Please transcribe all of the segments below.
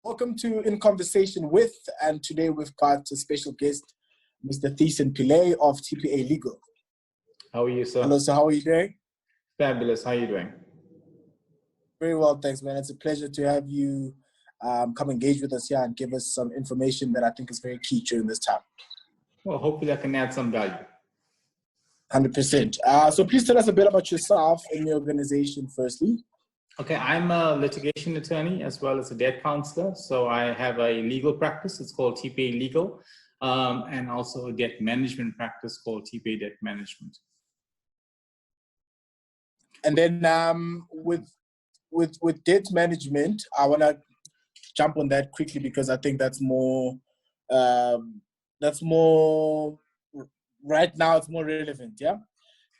Welcome to In Conversation With, and today we've got a special guest, Mr. Theasen Pillay of TPA Legal. How are you, sir? Hello, sir. How are you doing? Fabulous. How are you doing? Very well, thanks, man. It's a pleasure to have you come engage with us here and give us some information that I think is very key during this time. Well, hopefully I can add some value. 100%. So please tell us a bit about yourself and your organization, firstly. Okay, I'm a litigation attorney as well as a debt counselor. So I have a legal practice. It's called TPA Legal, and also a debt management practice called TPA Debt Management. And then with debt management, I want to jump on that quickly because I think that's more right now. It's more relevant. Yeah,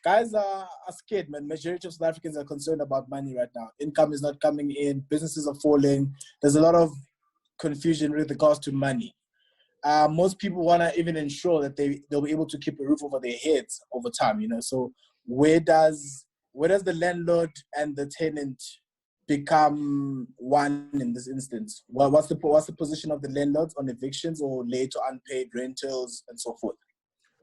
guys are scared, man. Majority of South Africans are concerned about money right now. Income is not coming in. Businesses are falling. There's a lot of confusion with regards to money. Most people want to even ensure that they'll be able to keep a roof over their heads over time. You know, so where does the landlord and the tenant become one in this instance? Well, what's the position of the landlords on evictions or late or unpaid rentals and so forth?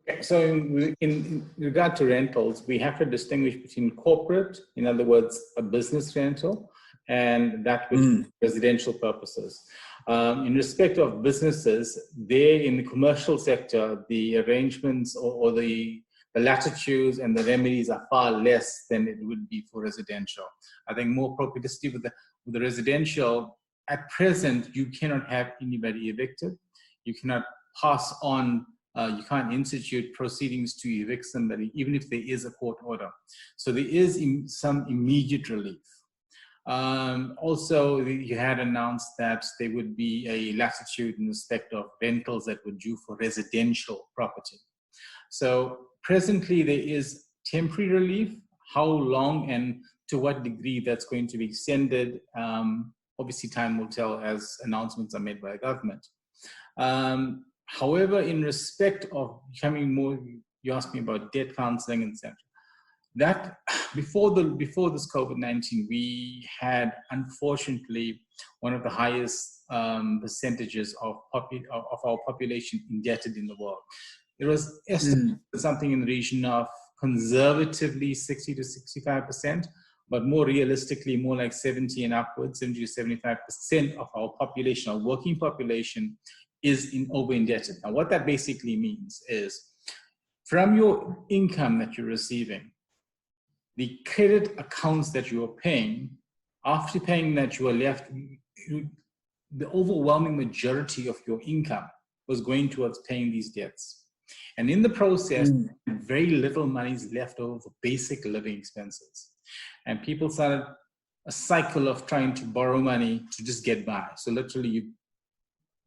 Okay, so in regard to rentals, we have to distinguish between corporate, in other words, a business rental, and that with residential purposes. In respect of businesses, they in the commercial sector, the arrangements or the latitudes and the remedies are far less than it would be for residential. I think more propensity with the residential, at present, you cannot have anybody evicted. You cannot pass on, you can't institute proceedings to evict somebody, even if there is a court order. So there is some immediate relief. Also, you had announced that there would be a latitude in respect of rentals that were due for residential property. So presently there is temporary relief. How long and to what degree that's going to be extended, obviously time will tell as announcements are made by the government. However, in respect of becoming more, you asked me about debt counseling and etc. That before this COVID-19, we had unfortunately one of the highest percentages of our population indebted in the world. It was estimated something in the region of conservatively 60 to 65%, but more realistically, more like 70 and upwards, 70 to 75% of our population, our working population, is over-indebted. Now, what that basically means is, from your income that you're receiving, the credit accounts that you are paying, after paying that, you are left, the overwhelming majority of your income was going towards paying these debts. And in the process, very little money is left over for basic living expenses. And people started a cycle of trying to borrow money to just get by. So literally you're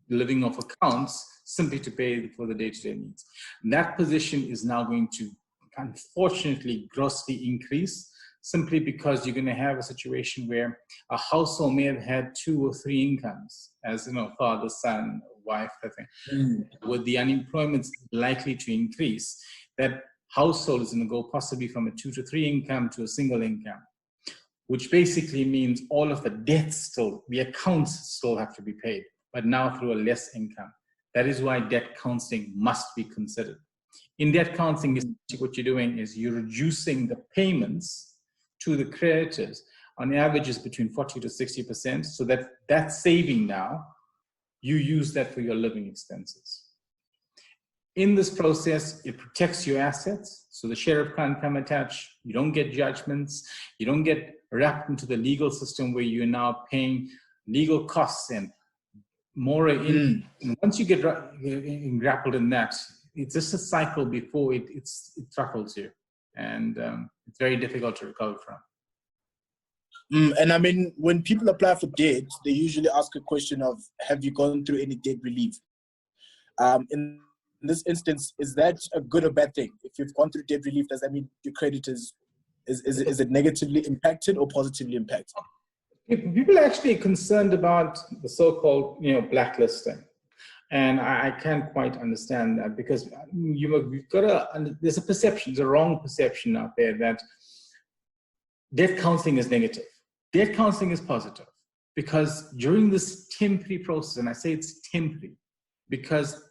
living off accounts simply to pay for the day-to-day needs. And that position is now going to unfortunately grossly increase, simply because you're going to have a situation where a household may have had 2 or 3 incomes, as you know, father, son, wife, I think. With the unemployment likely to increase, that household is going to go possibly from a 2 to 3 income to a single income, which basically means all of the debts the accounts still have to be paid, but now through a less income. That is why debt counseling must be considered. In debt counseling, what you're doing is you're reducing the payments to the creditors on average is between 40 to 60%, so that saving now, you use that for your living expenses. In this process, it protects your assets, so the sheriff can't come attach, you don't get judgments, you don't get wrapped into the legal system where you're now paying legal costs and more. And once you get grappled in that, it's just a cycle before it throttles you, and it's very difficult to recover from. And I mean, when people apply for debt, they usually ask a question of, have you gone through any debt relief? In this instance, is that a good or bad thing? If you've gone through debt relief, does that mean your credit is it negatively impacted or positively impacted? People are actually concerned about the so-called, blacklisting. And I can't quite understand that, because there's a perception, there's a wrong perception out there that debt counseling is negative. Debt counseling is positive. because during this temporary process, and I say it's temporary, because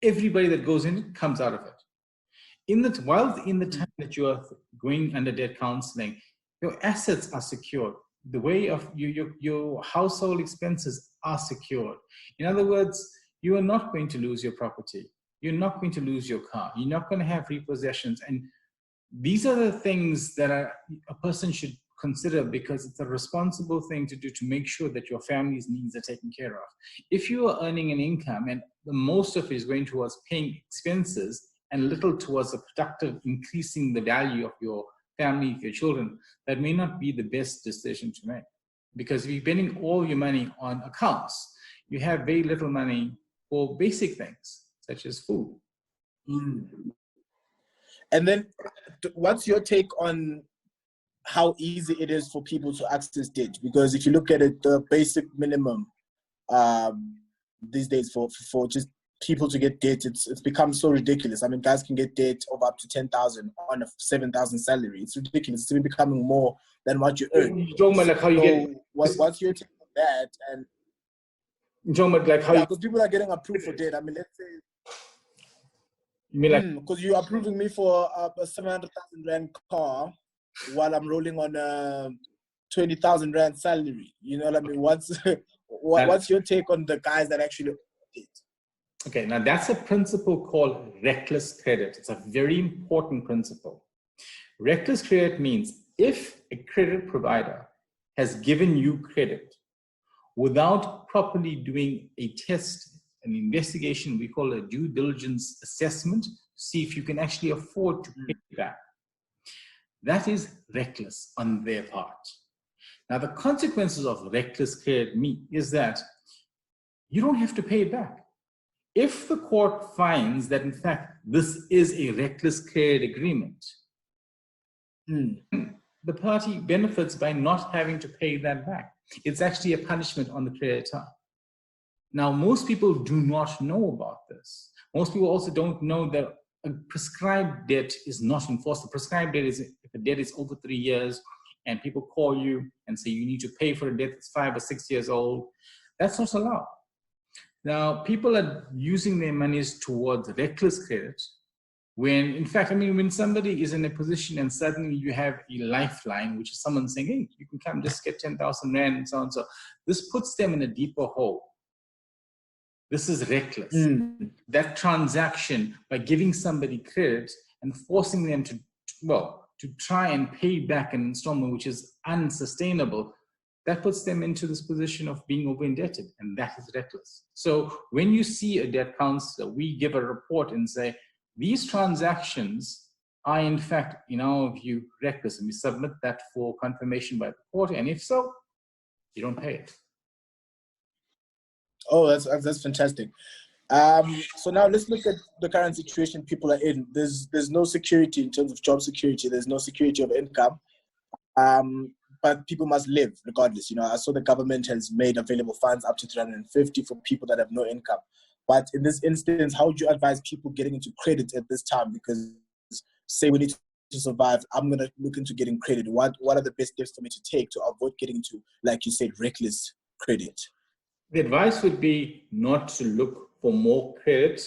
everybody that goes in it comes out of it. While in the time that you are going under debt counseling, your assets are secured. The way of your household expenses are secured. In other words, you are not going to lose your property. You're not going to lose your car. You're not going to have repossessions. And these are the things that a person should consider, because it's a responsible thing to do to make sure that your family's needs are taken care of. If you are earning an income and the most of it is going towards paying expenses and little towards the productive, increasing the value of your family, your children, that may not be the best decision to make. Because if you're spending all your money on accounts, you have very little money for basic things, such as food. And then what's your take on how easy it is for people to access debt? Because if you look at it, the basic minimum these days for just people to get debt, it's become so ridiculous. I mean, guys can get debt of up to 10,000 on a 7,000 salary. It's ridiculous. It's even becoming more than what you earn. Like how you get, what's your take on that? And like how because people are getting approved for debt. I mean, let's say, you mean like, because you're approving me for a 700,000 rand car while I'm rolling on a 20,000 rand salary. You know what I mean? What's your take on the guys that actually did? Okay, now that's a principle called reckless credit. It's a very important principle. Reckless credit means if a credit provider has given you credit without properly doing a test, an investigation, we call a due diligence assessment, to see if you can actually afford to pay it back. That is reckless on their part. Now, the consequences of reckless credit is that you don't have to pay it back. If the court finds that, in fact, this is a reckless credit agreement, the party benefits by not having to pay that back. It's actually a punishment on the creditor. Now, most people do not know about this. Most people also don't know that a prescribed debt is not enforced. The prescribed debt is if a debt is over 3 years and people call you and say you need to pay for a debt that's 5 or 6 years old, that's not allowed. Now, people are using their monies towards reckless credit when, in fact, I mean, when somebody is in a position and suddenly you have a lifeline, which is someone saying, hey, you can come just get 10,000 rand and so on. So this puts them in a deeper hole. This is reckless. That transaction, by giving somebody credit and forcing them to try and pay back an installment, which is unsustainable, that puts them into this position of being over indebted, and that is reckless. So when you see a debt counselor, we give a report and say, these transactions are in fact, in our view, reckless, and we submit that for confirmation by the court, and if so, you don't pay it. Oh, that's fantastic. So now let's look at the current situation people are in. There's no security in terms of job security. There's no security of income. But people must live regardless. You know, I saw the government has made available funds up to 350 for people that have no income. But in this instance, how would you advise people getting into credit at this time? Because say we need to survive, I'm going to look into getting credit. What are the best steps for me to take to avoid getting into, like you said, reckless credit? The advice would be not to look for more credit,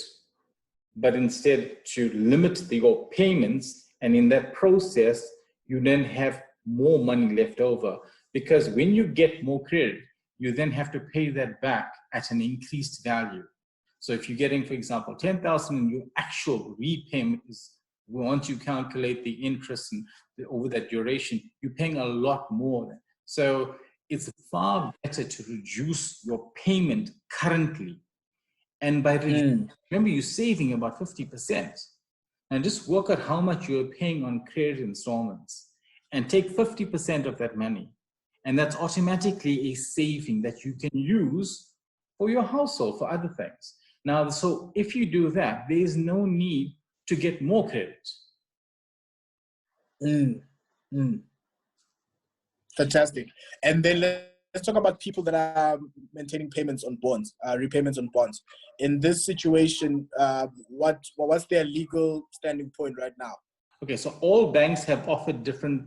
but instead to limit your payments. And in that process, you then have more money left over, because when you get more credit, you then have to pay that back at an increased value. So if you're getting, for example, 10,000 and your actual repayment is, once you calculate the interest and over that duration, you're paying a lot more. So it's far better to reduce your payment currently. And by remember, you're saving about 50%. And just work out how much you're paying on credit installments and take 50% of that money. And that's automatically a saving that you can use for your household, for other things. Now, so if you do that, there is no need to get more credit. Fantastic. And then let's talk about people that are maintaining payments on bonds, repayments on bonds. In this situation, what's their legal standing point right now? Okay, so all banks have offered different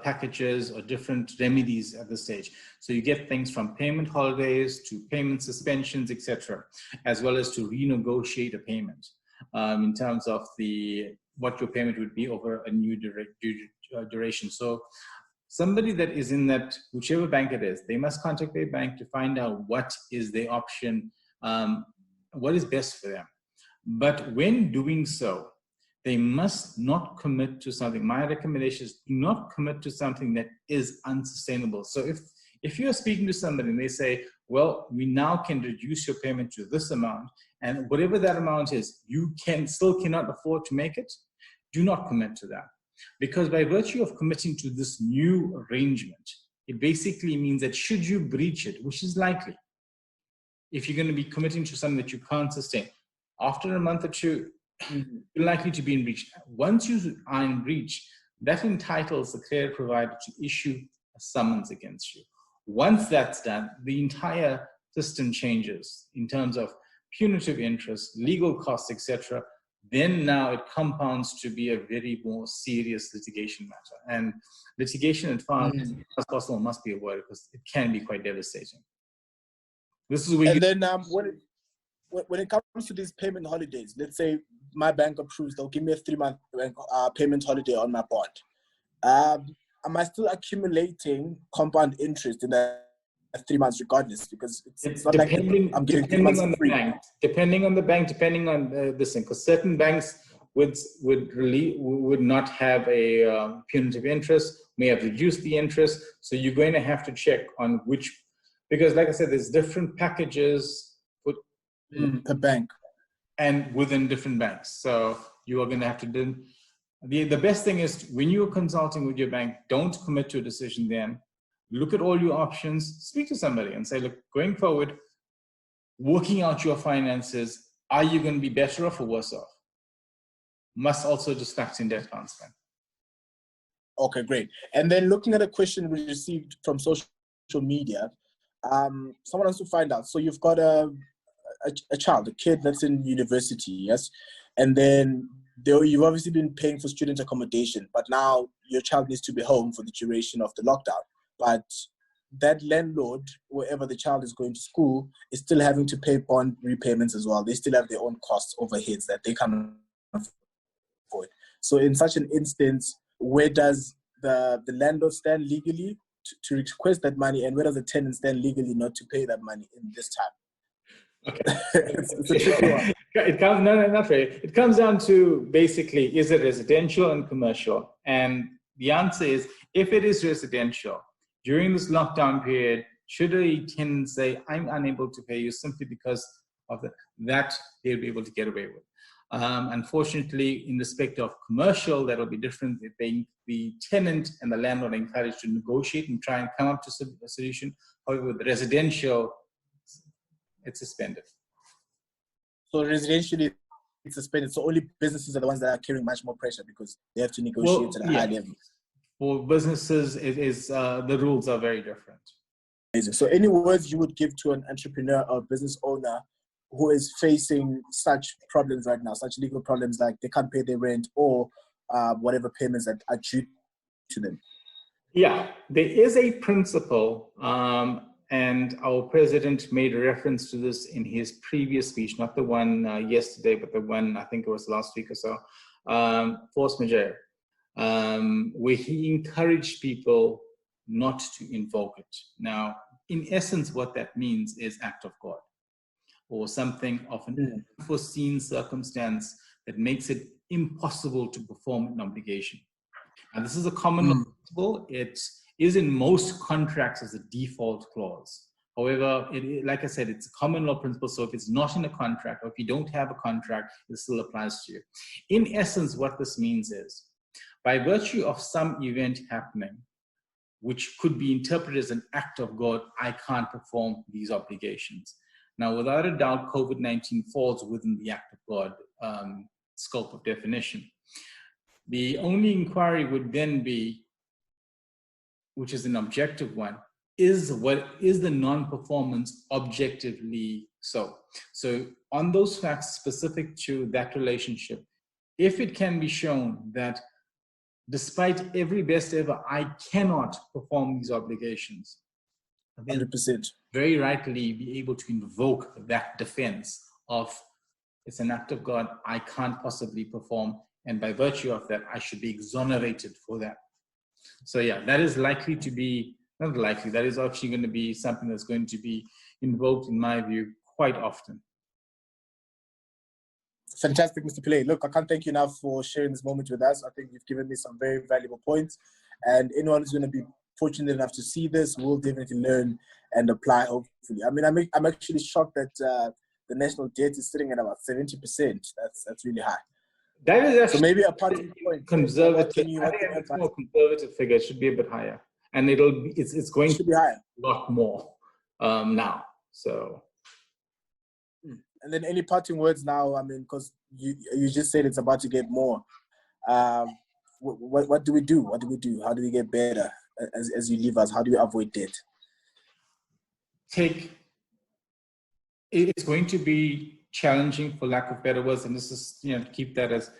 packages or different remedies at this stage. So you get things from payment holidays to payment suspensions, etc., as well as to renegotiate a payment in terms of what your payment would be over a new duration. So somebody that is in that, whichever bank it is, they must contact their bank to find out what is their option, what is best for them. But when doing so, they must not commit to something. My recommendation is do not commit to something that is unsustainable. So if you're speaking to somebody and they say, well, we now can reduce your payment to this amount, and whatever that amount is, you still cannot afford to make it, do not commit to that. Because by virtue of committing to this new arrangement, it basically means that should you breach it, which is likely, if you're going to be committing to something that you can't sustain, after a month or two, you're likely to be in breach. Once you are in breach, that entitles the credit provider to issue a summons against you. Once that's done, the entire system changes in terms of punitive interest, legal costs, etc. Then now it compounds to be a very more serious litigation matter. And litigation as far as possible must be avoided because it can be quite devastating. This is where when it comes to these payment holidays, let's say my bank approves, they'll give me a 3-month payment holiday on my bond. Am I still accumulating compound interest in that 3 months regardless? Because it's not like I'm getting 3 months free. Depending on the bank, depending on this thing, because certain banks would not have a punitive interest, may have reduced the interest. So you're going to have to check on which, because like I said, there's different packages per bank and within different banks. So you are going to have to do the best thing is when you're consulting with your bank, don't commit to a decision then. Look at all your options, speak to somebody and say, look, going forward, working out your finances, are you going to be better off or worse off? Must also just factor in debt counseling. Okay, great. And then looking at a question we received from social media, someone wants to find out. So you've got a kid that's in university, yes? And then you've obviously been paying for student accommodation, but now your child needs to be home for the duration of the lockdown. But that landlord, wherever the child is going to school, is still having to pay bond repayments as well. They still have their own costs, overheads that they can't afford. So in such an instance, where does the landlord stand legally to request that money, and where does the tenant stand legally not to pay that money in this time? Okay. It's a tricky one. Not really. It comes down to basically, is it residential and commercial? And the answer is, if it is residential, during this lockdown period, should a tenant say, I'm unable to pay you simply because of that, they'll be able to get away with. Unfortunately, in respect of commercial, that'll be different. The tenant and the landlord are encouraged to negotiate and try and come up to a solution. However, with residential, it's suspended. So residentially, it's suspended. So only businesses are the ones that are carrying much more pressure because they have to negotiate at a high level. For businesses, the rules are very different. Amazing. So any words you would give to an entrepreneur or business owner who is facing such problems right now, such legal problems like they can't pay their rent or whatever payments that are due to them? Yeah, there is a principle, and our president made a reference to this in his previous speech, not the one yesterday, but the one, I think it was last week or so, force majeure, where he encouraged people not to invoke it. Now, in essence, what that means is act of God, or something of an unforeseen circumstance that makes it impossible to perform an obligation. And this is a common law principle. It is in most contracts as a default clause. However, like I said, it's a common law principle. So if it's not in a contract, or if you don't have a contract, it still applies to you. In essence, what this means is, by virtue of some event happening, which could be interpreted as an act of God, I can't perform these obligations. Now, without a doubt, COVID-19 falls within the act of God scope of definition. The only inquiry would then be, which is an objective one, is what is the non-performance objectively so? So on those facts specific to that relationship, if it can be shown that despite every best ever, I cannot perform these obligations. 100%. Very rightly be able to invoke that defense of, it's an act of God, I can't possibly perform, and by virtue of that, I should be exonerated for that. So yeah, that is likely to be, not likely, that is actually going to be something that's going to be invoked, in my view, quite often. Fantastic, Mr. Pillay. Look, I can't thank you enough for sharing this moment with us. I think you've given me some very valuable points, and anyone who's going to be fortunate enough to see this will definitely learn and apply, hopefully. I mean, I'm actually shocked that the national debt is sitting at about 70%. That's really high. That is actually, so maybe a parting point. Conservative. I think it's more conservative figure. It should be a bit higher, and it's going to be higher, a lot more now. So, and then any parting words now? I mean, because you just said it's about to get more. What do we do? What do we do? How do we get better as you leave us? How do we avoid debt? It's going to be challenging, for lack of better words, and this is, keep that as,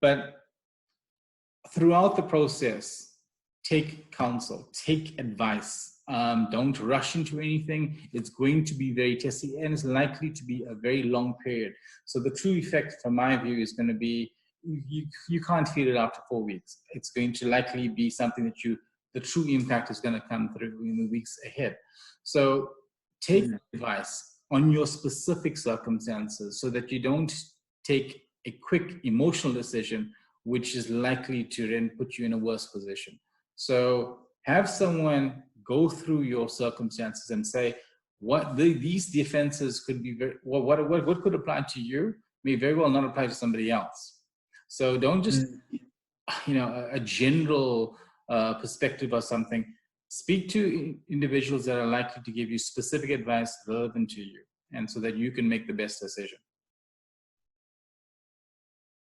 but throughout the process, take counsel, take advice. Don't rush into anything. It's going to be very testy, and it's likely to be a very long period. So the true effect, from my view, is going to be, you can't feel it after 4 weeks. It's going to likely be something that the true impact is going to come through in the weeks ahead. So take advice on your specific circumstances so that you don't take a quick emotional decision, which is likely to then put you in a worse position. So have someone go through your circumstances and say, these defenses could be what could apply to you may very well not apply to somebody else. So don't just, a general perspective or something. Speak to individuals that are likely to give you specific advice relevant to you, and so that you can make the best decision.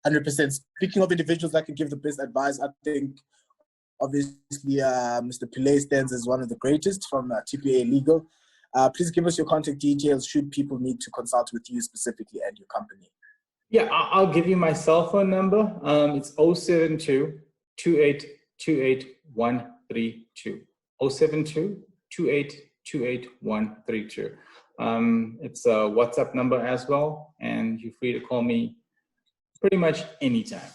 100%. Speaking of individuals that can give the best advice, I think obviously Mr. Pillay stands as one of the greatest from TPA Legal. Please give us your contact details should people need to consult with you specifically and your company. Yeah, I'll give you my cell phone number. It's 072 2828 132. 072 2828 132. It's a WhatsApp number as well, and you're free to call me pretty much anytime.